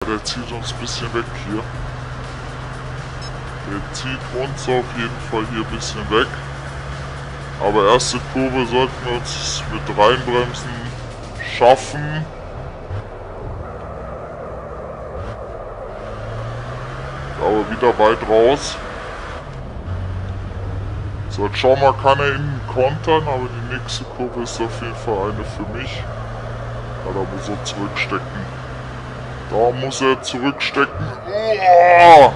der zieht uns ein bisschen weg hier. Der zieht uns auf jeden Fall hier ein bisschen weg. Aber erste Kurve sollten wir uns mit reinbremsen schaffen. Aber wieder weit raus. So, jetzt schauen wir, kann er innen kontern, aber die nächste Kurve ist auf jeden Fall eine für mich. Ja, da muss er zurückstecken. Da muss er zurückstecken. Oh!